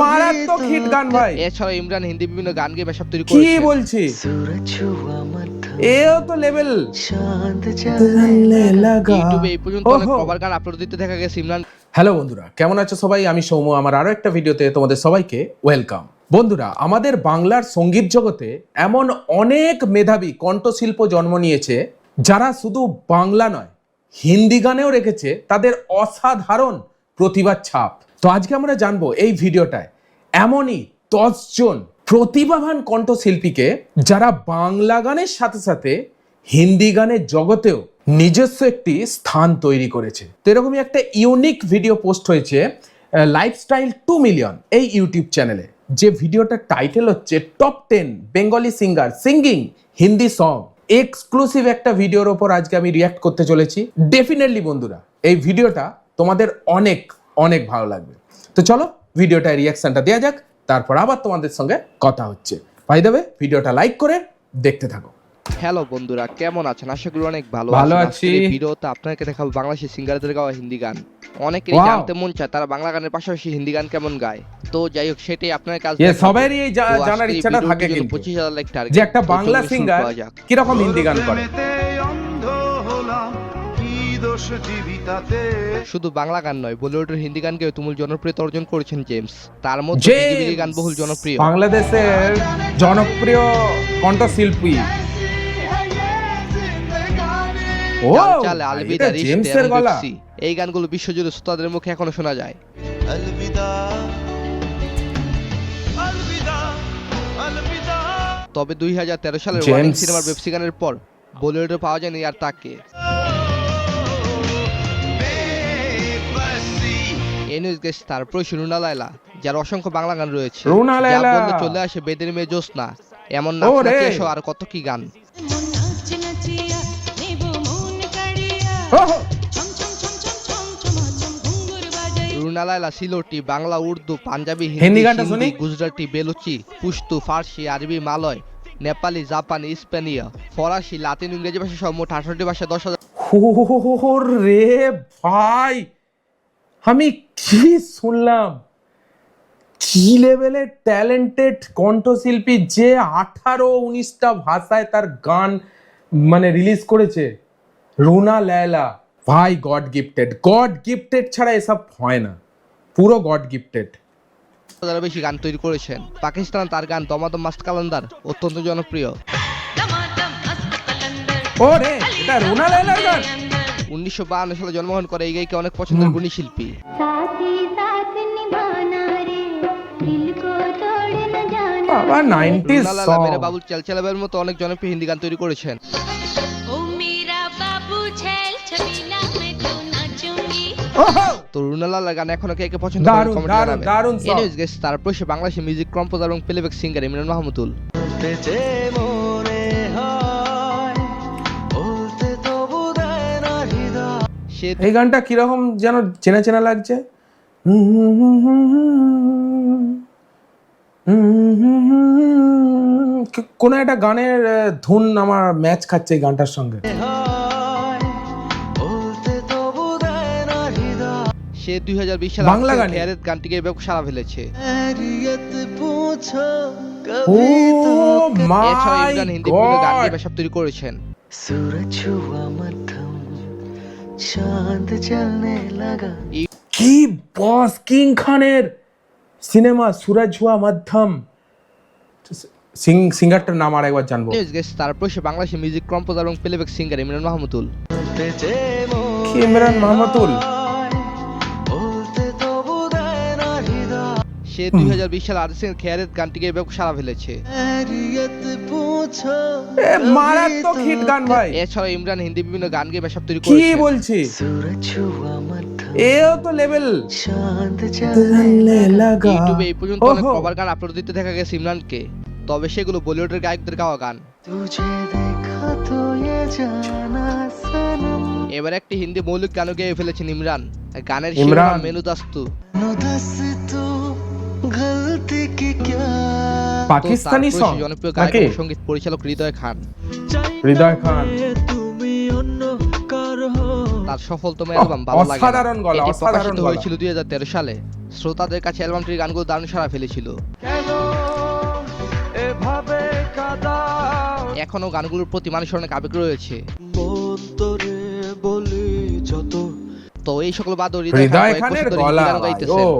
মারাত্মক হিট গান ভাই। এছাড়া ইমরান হিন্দি বিভিন্ন গান গেয়ে সব তৈরি কি করেছে। বলছিস? এও তো লেভেল। ইউটিউবে এই পর্যন্ত অনেক কভার গান আপলোড দিতে দেখা গেছে ইমরান। হ্যালো বন্ধুরা, কেমন আছো সবাই? আমি সৌম্য, আমার আরো একটা ভিডিওতে তোমাদের সবাইকে ওয়েলকাম। বন্ধুরা, আমাদের বাংলার সঙ্গীত জগতে এমন অনেক মেধাবী কণ্ঠশিল্প জন্ম নিয়েছে যারা শুধু বাংলা নয়, হিন্দি গানেও রেখেছে তাদের অসাধারণ প্রতিভার ছাপ। তো আজকে আমরা জানবো এই ভিডিওটায় এমনই 10 জন প্রতিভাবান কণ্ঠশিল্পীকে যারা বাংলা গানের সাথে সাথে হিন্দি গানের জগতেও নিজস্ব একটি স্থান তৈরি করেছে। তো এরকমই একটা ইউনিক ভিডিও পোস্ট হয়েছে লাইফস্টাইল 2 মিলিয়ন এই ইউটিউব চ্যানেলে, যে ভিডিওটার টাইটেল হচ্ছে top 10 Bengali singer singing Hindi song. Exclusive একটা ভিডিওর ওপর আজকে আমি রিয়াক্ট করতে চলেছি। ডেফিনেটলি বন্ধুরা, এই ভিডিওটা তোমাদের অনেক অনেক ভালো লাগবে। তো চলো ভিডিওটায় রিয়াকশনটা দেওয়া যাক, তারপর আবার তোমাদের সঙ্গে কথা হচ্ছে। বাই দ্য ওয়ে, ভিডিওটা লাইক করে দেখতে থাকো। হ্যালো বন্ধুরা, কেমন আছেন? আশা করি অনেক ভালো ভালো আছেন। আছি। আজকের এই ভিডিওতে আপনাকে দেখাবো বাংলাদেশি সিঙ্গারদের গাওয়া হিন্দি গান। অনেকেরই Wow! জানতে মন চায় তারা বাংলা গানের পাশাপাশি হিন্দি গান কেমন গায়। তো যাই হোক, সেটাই আপনার কাছে সবারই এই জানার ইচ্ছাটা থাকে কিন্তু 25,000 লাইক টার্গেট, যে একটা বাংলা সিঙ্গার কিরকম হিন্দি গান করে। শুধু বাংলা গান নয়, বলিউডের হিন্দি গানকে তুমুল জনপ্রিয়তা অর্জন করেছেন জেমস। তার মধ্যে বিজিবিলি গান বহুল জনপ্রিয়। বাংলাদেশের জনপ্রিয় কণ্ঠশিল্পী। ও চাল আলবিদা, এটা রিশতে জেমসের এবং গলা। বেপসি, এই গানগুলো বিশ্বজুড়ে শ্রোতাদের মুখে এখনো শোনা যায়। তবে 2013 সালের ওয়ার্নিং সিনেমার বেপসি গানের পর বলিউডে পাওয়া যায়নি আর তাকে। এনিউজ গেস তার প্রয়সী রুনা লায়লা, যার অসংখ্য বাংলা গান রয়েছে। রুনা যা লায়লা। বললে চলে আসে বেদের মেয়ে জোসনা, এমন নাচ ওরে। নাচিয়ে সহ আর কত কি গান। ওহো। রুনা লায়লা সিলোটি, বাংলা, উর্দু, পাঞ্জাবি, হিন্দি হিন্দি, গানটা শুনি। গুজরাটি, বেলুচি, পুশতু, ফার্সি, আরবি, মালয়, নেপালি, জাপানি, স্পেনীয়, ফরাসি, লাতিন, ইংরেজি ভাষা সহ মোট 68 ভাষায় 10,000 রে ভাই, আমি কি শুনলাম? কি লেভেলের ট্যালেন্টেড কণ্ঠশিল্পী যে 18-19টা ভাষায় তার গান মানে রিলিজ করেছে। রুনা লায়লা ভাই গড গিফটেড। গড গিফটেড ছাড়া এসব হয় না, পুরো গড গিফটেড। বেশি গান তৈরি করেছেন। পাকিস্তান তার গান দমাদম মাস্ত কালান্দার অত্যন্ত জনপ্রিয়। ওরে, এটা রুনা লায়লার গান। 1952 সালে জন্মগ্রহণ করে এই গায়িকা অনেক পছন্দের গুণী শিল্পী। বাবা 90s রুনা লায়লা সং। মেরে বাবুল চালচালাবের মতো অনেক জনপ্রিয় হিন্দি গান তৈরি করেছেন। তো রুনা লায়লার গান এখনো কে কে পছন্দ করেন দারুণ কমেন্টে দারুণ জানাবেন। দারুণ সং। এনিওয়েজ গাইস, তার প্রশ্নে বাংলাদেশি মিউজিক কম্পোজার এবং প্লেব্যাক সিঙ্গার ইমরান মাহমুদুল। এই গানটা কিরকম যেন চেনা চেনা লাগছে। কোন একটা গানের ধুন আমার ম্যাচ খাচ্ছে এই গানটার সঙ্গে। সে 2020 সালে বাংলা গানে খেয়ারেত গানটিকে ব্যাপক সাড়া ফেলেছে। ও এছাড়া মাই ইমরান হিন্দি বিভিন্ন গান গড, গেয়ে সব তৈরি করেছেন। কি বস কিং খানের সিনেমা সুরজ হুয়া মধ্যম। সিঙ্গারটার নাম আর একবার জানবো। এনিওয়েজ গাইস, তার প্রশ্নে বাংলাদেশি মিউজিক কম্পোজার এবং প্লেব্যাক সিঙ্গার ইমরান মাহমুদুল। ইমরান মাহমুদুল। সে 2020 সালে আরিসের খেয়ারেত গানটিকে ব্যাপক সাড়া ফেলেছে। মারাত্মক হিট গান ভাই। এছাড়া ইমরান হিন্দি বিভিন্ন গান গেয়ে সব তৈরি কি করেছেন। বলছিস? এও তো লেভেল। ইউটিউবে এই পর্যন্ত অনেক কভার গান আপলোড দিতে দেখা গেছে ইমরানকে। তবে সেগুলো বলিউডের গায়কদের গাওয়া গান। এবার একটি হিন্দি মৌলিক গানও গেয়ে ফেলেছেন ইমরান। গানের শিরোনাম মেনু দাস্তু। পাকিস্তানি সং জনপ্রিয় গায়ক ও সঙ্গীত পরিচালক হৃদয় খান। হৃদয় খান। তার তার সফলতম অ্যালবাম ভালো লাগে না। অসাধারণ গলা, এটি অসাধারণ প্রকাশিত গলা। হয়েছিল 2013 সালে। শ্রোতাদের কাছে অ্যালবামটির গানগুলো দারুণ সাড়া ফেলেছিল। এখনো গানগুলোর প্রতি মানুষের অনেক আবেগ রয়েছে। তো এই সকল বাদ হৃদয় খানের গলা ভাই, গাইতেছেন। ও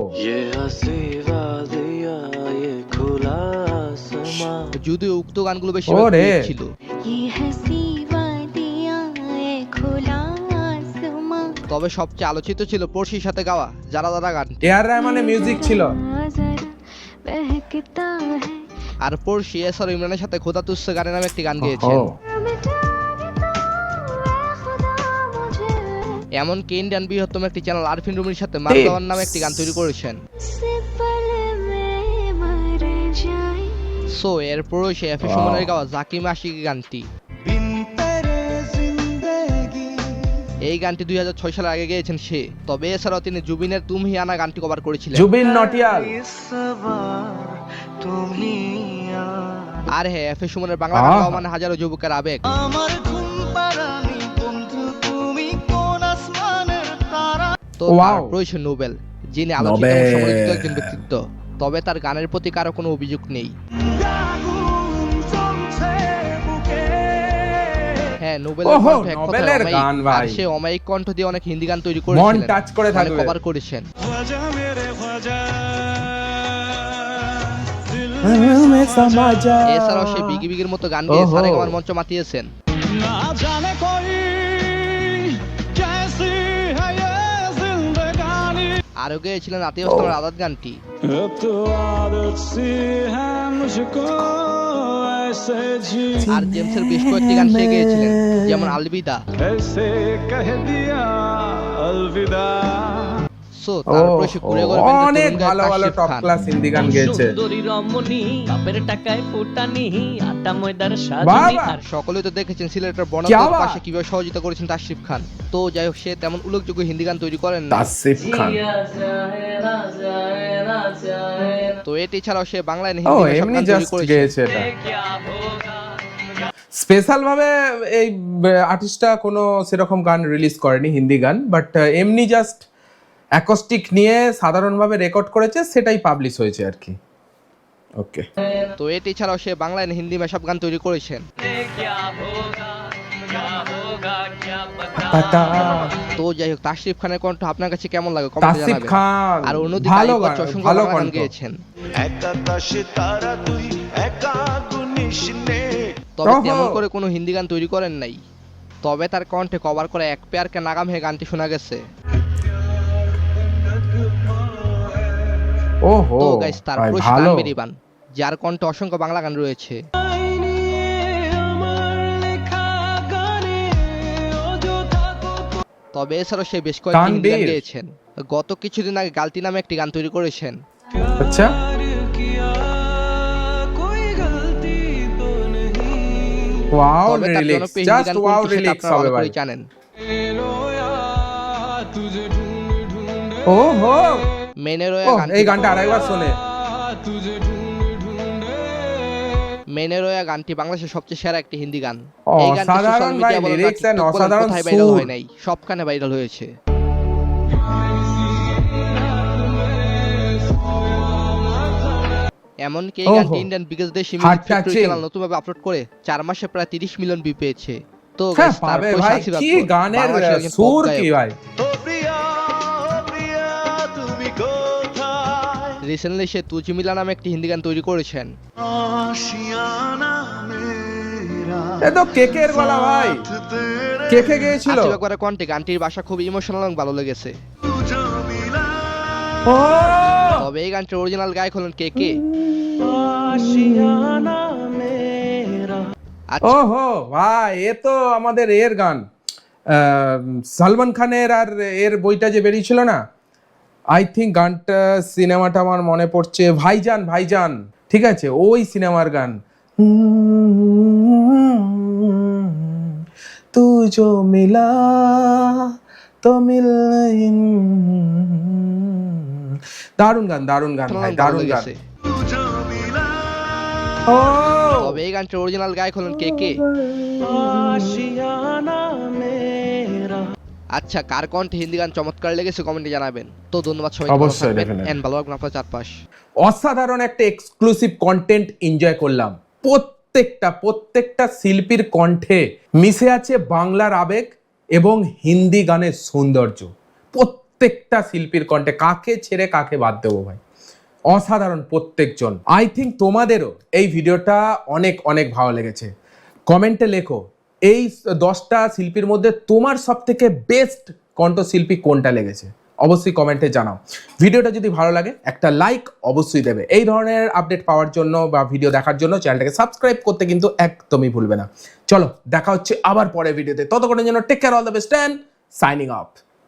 যদিও উক্ত গানগুলো বেশি ওরে। ছিল। তবে সবচেয়ে আলোচিত ছিল পড়শির সাথে গাওয়া যারা যারা গান। এআর রহমানের মিউজিক ছিল। আর পড়শি এছাড়াও ইমরানের সাথে খোদা তুস্সে গানে নামে একটি গান গেয়েছেন। এমনকি ইন্ডিয়ান বৃহত্তম একটি চ্যানেল আরফিন রুমির সাথে মার দেওয়ার নামে একটি গান তৈরি করেছেন। সো এরপরও সে এফ এ সুমনের গাওয়া জাকিম আশিকি গানটি। এই গানটি 2006 সালের আগে গেয়েছেন সে। তবে এছাড়াও তিনি জুবিনের তুম হি আনা গানটি কভার করেছিলেন। জুবিন নটিয়াল। আর হ্যাঁ, এফ এ সুমনের বাংলা গান গাওয়া মানে হাজারো যুবকের আবেগ। তো তার রয়েছে নোবেল, যিনি আলোচিত এবং সমালোচিত একজন ব্যক্তিত্ব। তবে তার গানের প্রতি কারো কোনো অভিযোগ নেই। হ্যাঁ, নোবেলের কণ্ঠ এক কথায় অমায়িক। আর সে অমায়িক কণ্ঠ দিয়ে অনেক হিন্দি গান তৈরি করেছিলেন, মন টাচ করে থাকবে, কভার করেছেন। এছাড়াও সে বিগি বিগির মতো গান গেয়ে সারেগামার মঞ্চ মাতিয়েছেন। আরো গেয়েছিলেন আতিফ আসলামের আদাত গানটি। আর জেমসের বেশ কয়েকটি গান সে গেয়েছিলেন, যেমন আলবিদা। সো তারপরে সে ঘুরে ঘুরে অনেক ভালো ভালো টপ ক্লাস হিন্দি গান গেয়েছে। আর সকলেই তো দেখেছেন সিলেটের বনাঞ্চলের পাশে কিভাবে সহযোগিতা করেছেন তাশরিফ খান। তো যাই হোক, সে তেমন উল্লেখযোগ্য হিন্দি গান তৈরি করেন না। তাশরিফ খান। তো এটি ছাড়াও সে বাংলায় হিন্দি সব গান তৈরি করেছে। স্পেশাল ভাবে এই আর্টিস্টটা কোনো সেরকম গান রিলিজ করেনি হিন্দি গান, বাট এমনি জাস্ট অ্যাকোস্টিক নিয়ে সাধারণভাবে রেকর্ড করেছে, সেটাই পাবলিশ হয়েছে আর কি। ওকে। তো এটি ছাড়াও সে বাংলায় হিন্দি সব গান তৈরি করেছেন। তো যাই হোক, তাশরিফ খানের কণ্ঠ আপনার কাছে কেমন লাগে কমেন্টে জানাবেন। তাশরিফ খান আর অন্যদিকে ভালো আইয়ুব বাচ্চু অসংখ্য বাংলা গান গেয়েছেন। তবে তেমন করে কোনো হিন্দি গান তৈরি করেন নাই। তবে তার কণ্ঠে কভার করে এক পেয়ার কে নাগাম হে গানটি শোনা গেছে। ওহো, তো গাইস, তারপর তানভীর ইবান, যার কণ্ঠে অসংখ্য বাংলা গান রয়েছে। তবে এছাড়াও সে বেশ কয়েকটি হিন্দি গান গেয়েছেন। গত কিছুদিন আগে গালতি নামে একটি গান তৈরি করেছেন। আচ্ছা। Wow lyrics, just wow lyrics হবে ভাই। জানেন। ওহো, মেনে রোয়া গান, এই গানটা আরেকবার শুনে। মেনে রোয়া গানটি বাংলাদেশের সবচেয়ে সেরা একটি হিন্দি গান। এই গানটি সোশ্যাল মিডিয়া বলেন অসাধারণ ভাইরাল হয় নাই, সবখানে ভাইরাল হয়েছে। এমনকি এই গানটি ইন্ডিয়ান বিগেস্ট দেশি মিউজিক ফ্যাক্টরি চ্যানেল নতুনভাবে আপলোড করে 4 মাসে প্রায় 30 মিলিয়ন ভিউ পেয়েছে। তো গাইস, পাবে ভাই, কি গানের সুর কি ভাই। রিসেন্টলি সে তুঝ মিলা নামে একটি হিন্দি গান তৈরি করেছেন। এ তো কেকের গলা ভাই, কেকে গিয়েছিল। আসিফ আকবরের কণ্ঠে গানটির ভাষা খুব ইমোশনাল এবং ভালো লেগেছে। তবে এই গানটির অরিজিনাল গায়ক হলেন কেকে। ওহো ভাই, এ তো আমাদের এর গান, সালমান খানের আর এর বইটা যে বেরিয়েছিল না, আই থিঙ্ক গানটা সিনেমাটা আমার মনে পড়ছে ভাইজান, ভাইজান, ঠিক আছে, ওই সিনেমার গান। তু জো মিলা তো মিল नहीं। দারুণ গান, দারুণ গান ভাই, দারুণ গান। ও, তবে এই গানটির অরিজিনাল গায়ক হলেন কেকে। আচ্ছা, কার কণ্ঠে হিন্দি গান চমৎকার লেগেছে কমেন্টে জানাবেন। তো ধন্যবাদ সবাই, অবশ্যই, definitely। এন্ড ভালো রাখবেন আপনার চারপাশ। অসাধারণ একটা এক্সক্লুসিভ কন্টেন্ট এনজয় করলাম। প্রত্যেকটা শিল্পীর কণ্ঠে মিশে আছে বাংলার আবেগ এবং হিন্দি গানের সৌন্দর্য। প্রত্যেকটা শিল্পীর কণ্ঠে, কাকে ছেড়ে কাকে বাদ দেবো ভাই, অসাধারণ প্রত্যেকজন। আই থিঙ্ক তোমাদেরও এই ভিডিওটা অনেক অনেক ভালো লেগেছে। কমেন্টে লেখো এই 10টা শিল্পীর মধ্যে তোমার সব থেকে বেস্ট কণ্ঠশিল্পী কোনটা লেগেছে, অবশ্যই কমেন্টে জানাও। ভিডিওটা যদি ভালো লাগে একটা লাইক অবশ্যই দেবে। এই ধরনের আপডেট পাওয়ার জন্য বা ভিডিও দেখার জন্য চ্যানেলটাকে সাবস্ক্রাইব করতে কিন্তু একদমই ভুলবে না। চলো দেখা হচ্ছে আবার পরের ভিডিওতে, ততক্ষণের জন্য take care, all the best and signing of.